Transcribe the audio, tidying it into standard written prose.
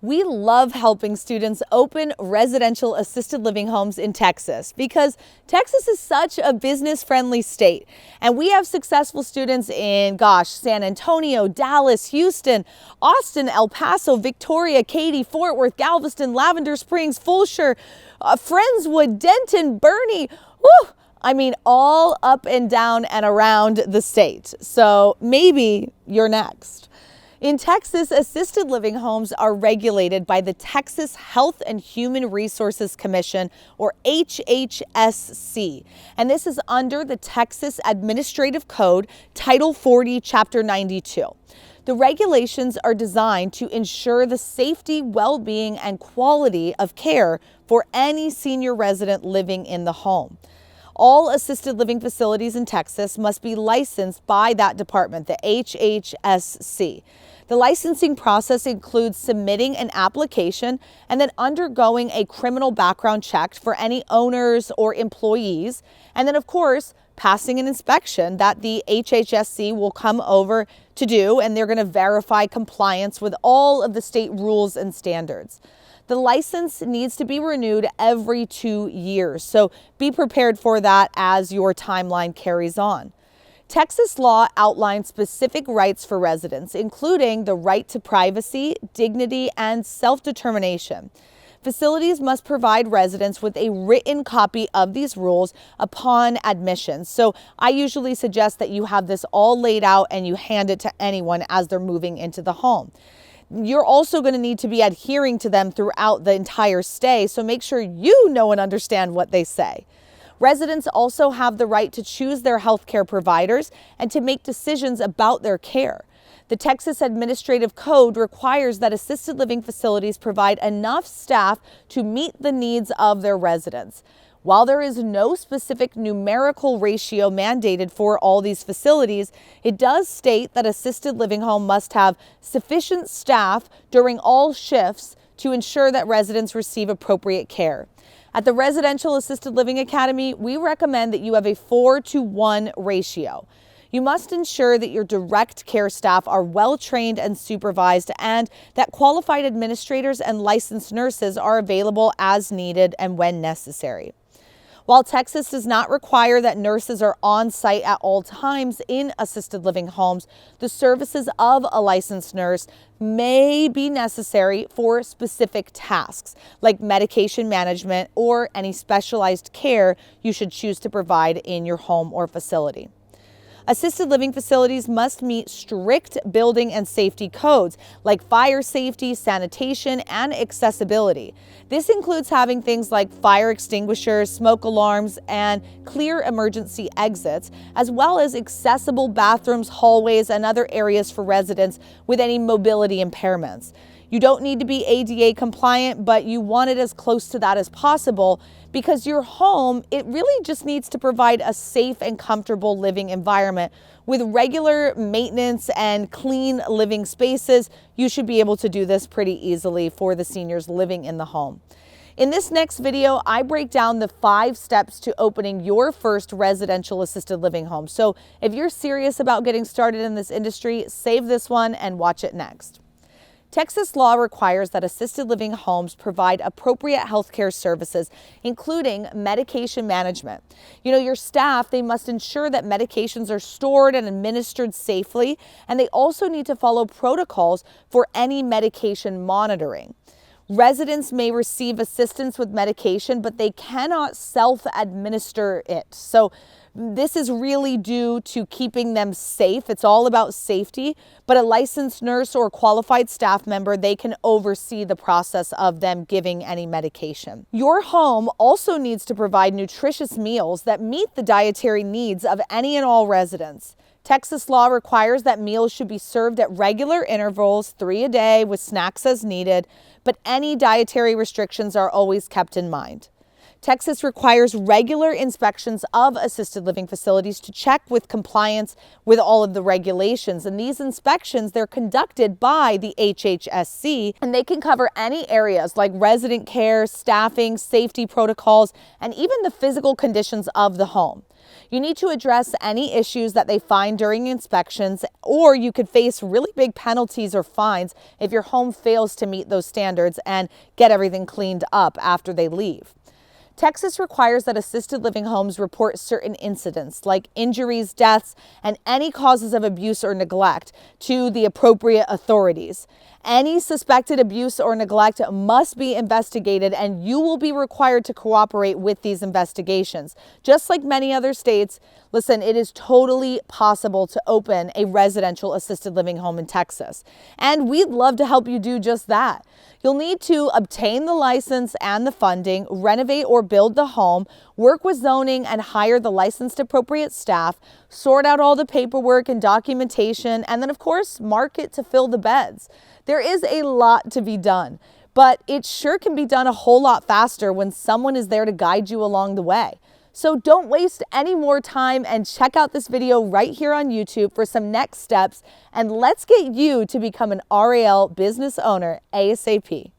We love helping students open residential assisted living homes in Texas because Texas is such a business-friendly state. And we have successful students in, San Antonio, Dallas, Houston, Austin, El Paso, Victoria, Katy, Fort Worth, Galveston, Lavender Springs, Fulshire, Friendswood, Denton, Bernie. Woo! I mean, all up and down and around the state. So maybe you're next. In Texas, assisted living homes are regulated by the Texas Health and Human Resources Commission, or HHSC, and this is under the Texas Administrative Code, Title 40, Chapter 92. The regulations are designed to ensure the safety, well-being, and quality of care for any senior resident living in the home. All assisted living facilities in Texas must be licensed by that department, the HHSC. The licensing process includes submitting an application and then undergoing a criminal background check for any owners or employees, and then, of course, passing an inspection that the HHSC will come over to do, and they're going to verify compliance with all of the state rules and standards. The license needs to be renewed every 2 years, so be prepared for that as your timeline carries on. Texas law outlines specific rights for residents, including the right to privacy, dignity, and self-determination. Facilities must provide residents with a written copy of these rules upon admission. So I usually suggest that you have this all laid out and you hand it to anyone as they're moving into the home. You're also going to need to be adhering to them throughout the entire stay, so make sure you know and understand what they say. Residents also have the right to choose their healthcare providers and to make decisions about their care. The Texas Administrative Code requires that assisted living facilities provide enough staff to meet the needs of their residents. While there is no specific numerical ratio mandated for all these facilities, it does state that assisted living home must have sufficient staff during all shifts to ensure that residents receive appropriate care. At the Residential Assisted Living Academy, we recommend that you have a 4-to-1 ratio. You must ensure that your direct care staff are well trained and supervised, and that qualified administrators and licensed nurses are available as needed and when necessary. While Texas does not require that nurses are on site at all times in assisted living homes, the services of a licensed nurse may be necessary for specific tasks like medication management or any specialized care you should choose to provide in your home or facility. Assisted living facilities must meet strict building and safety codes like fire safety, sanitation, and accessibility. This includes having things like fire extinguishers, smoke alarms, and clear emergency exits, as well as accessible bathrooms, hallways, and other areas for residents with any mobility impairments. You don't need to be ADA compliant, but you want it as close to that as possible because your home, it really just needs to provide a safe and comfortable living environment. With regular maintenance and clean living spaces, you should be able to do this pretty easily for the seniors living in the home. In this next video, I break down the 5 steps to opening your first residential assisted living home. So if you're serious about getting started in this industry, save this one and watch it next. Texas law requires that assisted living homes provide appropriate healthcare services, including medication management. Your staff, they must ensure that medications are stored and administered safely, and they also need to follow protocols for any medication monitoring. Residents may receive assistance with medication, but they cannot self-administer it. So this is really due to keeping them safe. It's all about safety, but a licensed nurse or qualified staff member, they can oversee the process of them giving any medication. Your home also needs to provide nutritious meals that meet the dietary needs of any and all residents. Texas law requires that meals should be served at regular intervals, 3 a day, with snacks as needed, but any dietary restrictions are always kept in mind. Texas requires regular inspections of assisted living facilities to check with compliance with all of the regulations. And these inspections, they're conducted by the HHSC, and they can cover any areas like resident care, staffing, safety protocols, and even the physical conditions of the home. You need to address any issues that they find during inspections, or you could face really big penalties or fines if your home fails to meet those standards and get everything cleaned up after they leave. Texas requires that assisted living homes report certain incidents like injuries, deaths, and any causes of abuse or neglect to the appropriate authorities. Any suspected abuse or neglect must be investigated, and you will be required to cooperate with these investigations. Just like many other states, listen, it is totally possible to open a residential assisted living home in Texas, and we'd love to help you do just that. You'll need to obtain the license and the funding, renovate or build the home, work with zoning and hire the licensed appropriate staff, sort out all the paperwork and documentation, and then of course, market to fill the beds. There is a lot to be done, but it sure can be done a whole lot faster when someone is there to guide you along the way. So don't waste any more time and check out this video right here on YouTube for some next steps, and let's get you to become an RAL business owner ASAP.